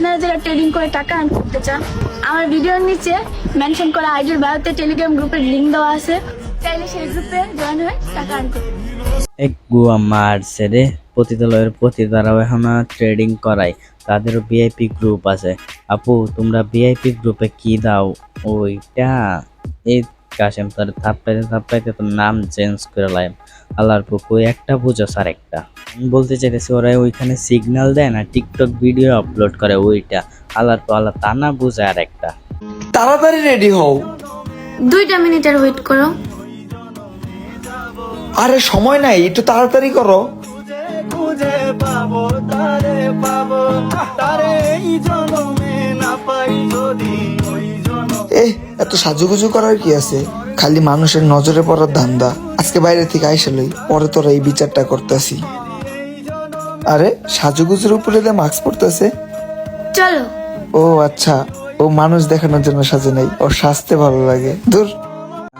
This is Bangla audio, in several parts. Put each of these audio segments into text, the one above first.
আপনারা যারা ট্রেডিং করে টাকা আর্ন করতে চান, আমার ভিডিওর নিচে মেনশন করা আইডির বায়োতে টেলিগ্রাম গ্রুপের লিংক দেওয়া আছে, চাইলে সেই গ্রুপে জয়েন হয়ে টাকা আর্ন করুন। এক গুয়া মারছে রে, পতিতালয়ের পতিতারাও এখন ট্রেডিং করায়, তাদেরও ভিআইপি গ্রুপ আছে। আপু তোমরা ভিআইপি গ্রুপে কি দাও? ওইটা এই কাশেম তোর থাপড়াইতে থাপড়াইতে তোর নাম চেঞ্জ করে লাইম। আল্লাহর পুকু একটা বুঝো স্যার একটা আমি বলতে চাইতেছি, ওরা ওইখানে সিগন্যাল দেয় না, টিকটক ভিডিও আপলোড করে, ওইটা আল্লাহর পর আল্লাহ তা না বুঝে আর একটা। তাড়াতাড়ি রেডি হও। 2 মিনিটের ওয়েট করো। আরে সময় নাই, একটু তাড়াতাড়ি করো। এত সাজুগুজু করার কি আছে? খালি মানুষের নজরে পড়ার ধান্দা। আজকে বাইরে থেকে আইসা লই, পরে তোরা এই বিচারটা করতেছি। আরে সাজুগুজুর উপরে দিয়ে মাস্ক পড়তেছে। চলো। ও আচ্ছা, ও মানুষ দেখানোর জন্য সাজে নাই, ও সাজতে ভালো লাগে। দূর।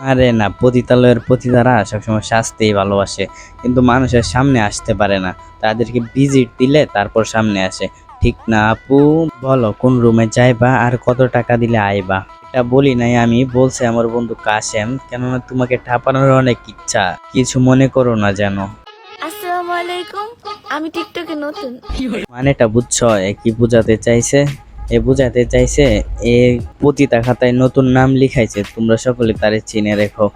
আরে না, পতিতালয়ের পতিতারা সবসময় শাস্তিই ভালোবাসে, কিন্তু মানুষের সামনে আসতে পারে না। তাদেরকে ভিজিট দিলে তারপর সামনে আসে, ঠিক না আপু? বলো কোন রুমে যাইবা আর কত টাকা দিলে আইবা? এটা বলি নাই আমি, বলছে আমার বন্ধু কাশেম। কেননা তোমাকে ঠাপানোর অনেক ইচ্ছা, কিছু মনে করো না যেন। আসসালামু আলাইকুম, আমি টিকটকে নতুন। মানেটা বুঝছো? এ কি বুঝাতে চাইছে? বুঝাতে চাইছে এ পতিতা খাতায় নতুন নাম লিখাইছে, তোমরা সকলে তারে চিনে রেখো।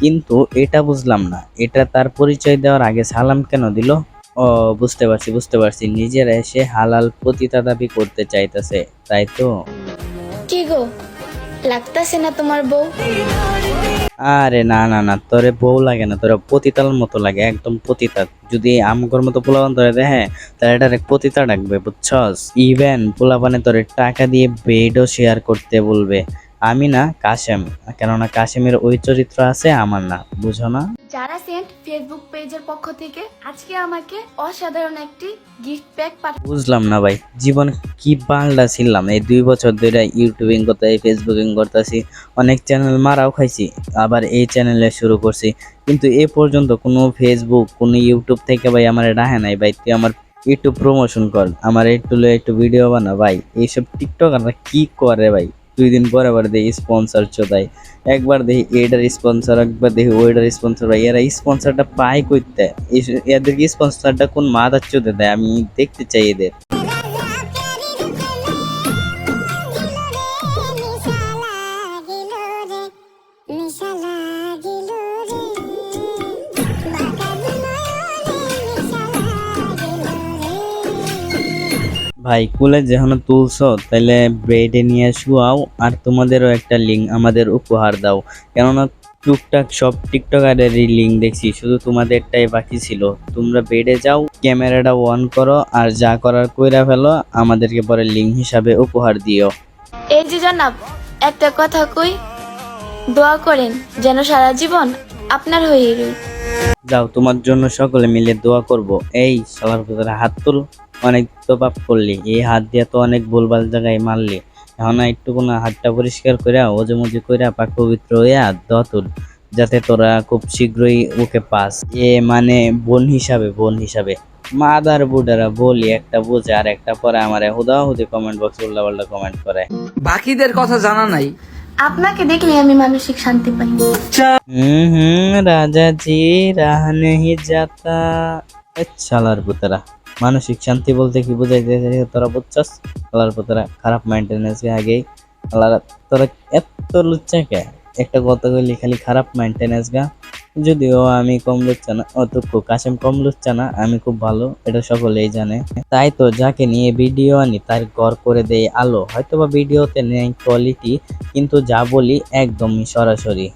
কিন্তু এটা বুঝলাম না, এটা তার পরিচয় দেওয়ার আগে সালাম কেন দিল? ও বুঝতে পারছি, নিজেরা এসে হালাল পতিতা দাবি করতে চাইতেছে, তাই তো? কি গো, লাগতাছে না তোমার বউ? আরে না না না, তোরে বউ লাগে না, তোরা পতিতার মতো লাগে, একদম পতিতা। যদি আমগর মতো পোলাপান ধরে দেয় তাহলে এটা পতিতা ডাকবে, বুঝছস? ইভেন পোলাপানে তোরে টাকা দিয়ে বেডও শেয়ার করতে বলবে। আমি না, কাশেম। কেননা কাশেমের ওই চরিত্র আছে, আমার না, বুঝো না? যারা সেন্ট ফেসবুক পেজের পক্ষ থেকে আজকে আমাকে অসাধারণ একটি গিফট প্যাক বুঝলাম না ভাই, জীবন কি পাল্টা ছিলাম। এই 2 বছর ধরে ইউটিউবিং করতে, ফেসবুকিং করতেছি, অনেক চ্যানেল মারাও খাইছি, আবার এই চ্যানেলে শুরু করছি, কিন্তু এ পর্যন্ত কোনো ফেসবুক কোনো ইউটিউব থেকে ভাই আমার ডাহে নাই। ভাই তুই আমার একটু প্রমোশন কর, আমার একটু ভিডিও বানা ভাই। এইসব টিকটকাররা কি করে ভাই? 2 দিন পরে আবার দেখি স্পন্সর চোদাই, একবার দেখি এটার স্পন্সর, একবার দেখি ওইটার স্পন্সর। ভাই এরা স্পন্সরটা পায় কইতে? এদেরকে স্পন্সরটা কোন মাদার চোদে দেয়? আমি দেখতে চাই এদের। ভাই কুলে যখন তুলছো তাহলে ব্রেডে নিয়ে শুয়াও, আর তোমাদেরও একটা লিঙ্ক আমাদের উপহার দাও। কেননা টুকটাক সব টিকটকারেরই লিঙ্ক দেখছি, শুধু তোমাদেরটাই বাকি ছিল। তোমরা বেডে যাও, ক্যামেরাটা অন করো, আর যা করার কইরা ফেলো, আমাদেরকে পরে লিঙ্ক হিসাবে উপহার দিও। এই যে জনাব, একটা কথা কই, দোয়া করেন যেন সারা জীবন আপনার হয়ে রই। যাও, তোমার জন্য সকলে মিলে দোয়া করব। এই শালার ভিতরে হাত তুল, অনেক তো পাপ করলি, এই হাত দিয়ে তো অনেক ভুলভাল জায়গায় মারলি। এখন একটু কোনো হাতটা পরিষ্কার করে ওজমুজি করে পাক পবিত্র হইয়া দোয়া তুল, যাতে তোরা খুব শীঘ্রই ওকে পাস। মানে বোন হিসাবে। মাদার বুডারা বলি একটা বুঝে আর একটা পরে আমার হুদাহুদি কমেন্ট বক্সে উল্লাপাল্টা কমেন্ট করে। বাকিদের কথা জানা নাই। আপনাকে দেখলে আমি মানসিক শান্তি পাই। রাজা জি রাহা নেহি যাতা। শালার পুতরা, মানসিক শান্তি বলতে কি বুঝাইতে তোরা বুঝছস? শালার পুতরা, খারাপ মেনটেনেন্স আগেই তোরা এত লুচ্চা কে? একটা কথা কইলি খালি খারাপ মেনটেনেন্স গা। যদিও আমি কম লুচ্চা না, অতটুকু কাশেম কম লুচ্চা না, আমি খুব ভালো, এটা সকলেই জানে। তাই তো যাকে নিয়ে ভিডিও আনি তার ঘর করে দেয় আলো। হয়তোবা ভিডিওতে নেই কোয়ালিটি, কিন্তু যা বলি একদমই সরাসরি।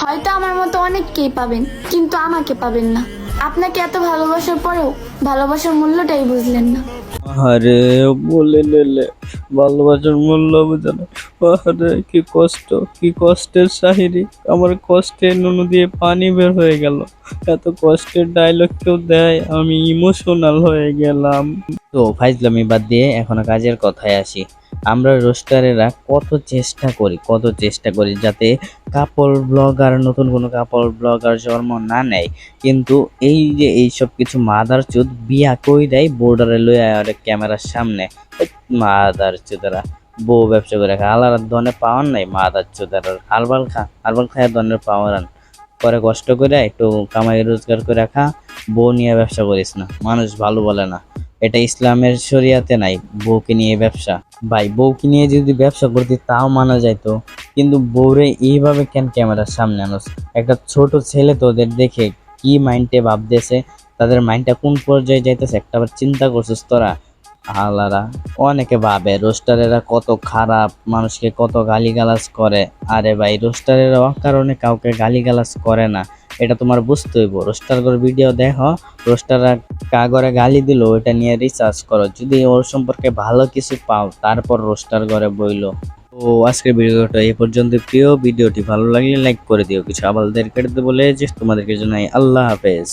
হয়তো আমার মতো অনেককেই পাবেন, কিন্তু আমাকে পাবেন না। আপনাকে এত ভালোবাসার পরেও ভালোবাসার মূল্যটাই বুঝলেন না। আরে বলে নিলে ভালোবাসার মূল্য বুঝে না। আরে কি কষ্টের সাহিরি। আমার কষ্টে নুনু দিয়ে পানি বের হয়ে গেল। এত কষ্টের ডায়লগ কেউ দেয়, আমি ইমোশনাল হয়ে গেলাম। তো ফাইজলামি বাদ দিয়ে এখন কাজের কথায় আসি। আমরা রোস্টারেরা কত চেষ্টা করি যাতে কাপল ব্লগার নতুন কোনো কাপল ব্লগার জন্ম না নেয়, কিন্তু এই যে এইসব কিছু মাদার চুদ বিয়া কই দেয় বোর্ডারে লইয়া আর ক্যামেরার সামনে। মাদার চুদারা বউ ব্যবসা করে খা, আলার ধনে পাওয়ার নাই। মাদার চুদারা হারবাল খায় ধনের পাওয়ার আন, পরে কষ্ট করে একটু কামাই রোজগার করে খা, বউ নিয়ে ব্যবসা করিস না, মানুষ ভালো বলে না। এটা ইসলামের শরিয়াতে নাই বউকে নিয়ে ব্যবসা। ভাই বউকে নিয়ে যদি ব্যবসা করতি তাও মানা যাইতো, কিন্তু বউরে এইভাবে কেন ক্যামেরার সামনে আনোস? একটা ছোট ছেলে তোদের দেখে কি মাইন্ডে ভাবতেছে, তাদের মাইন্ডটা কোন পর্যায়ে যাইতেছে একটা আবার চিন্তা করছিস তোরা? আলারা অনেকে ভাবে রোস্টারেরা কত খারাপ, মানুষকে কত গালিগালাজ করে। আরে ভাই রোস্টারেরা অকারণে কাউকে গালিগালাজ করে না, এটা তোমার বুঝতে হইব। রোস্টার করে ভিডিও দেখো, রোস্টাররা কাগরে গালি দিল ওইটা নিয়ে রিসার্চ করো, যদি ওর সম্পর্কে ভালো কিছু পাও তারপর রোস্টার করে বইলো। তো আজকের ভিডিওটা এই পর্যন্ত। প্রিয় ভিডিওটি ভালো লাগলে লাইক করে দিও, কিছু আবালদের কেটে বলে যে তোমাদেরকে জানাই আল্লাহ হাফেজ।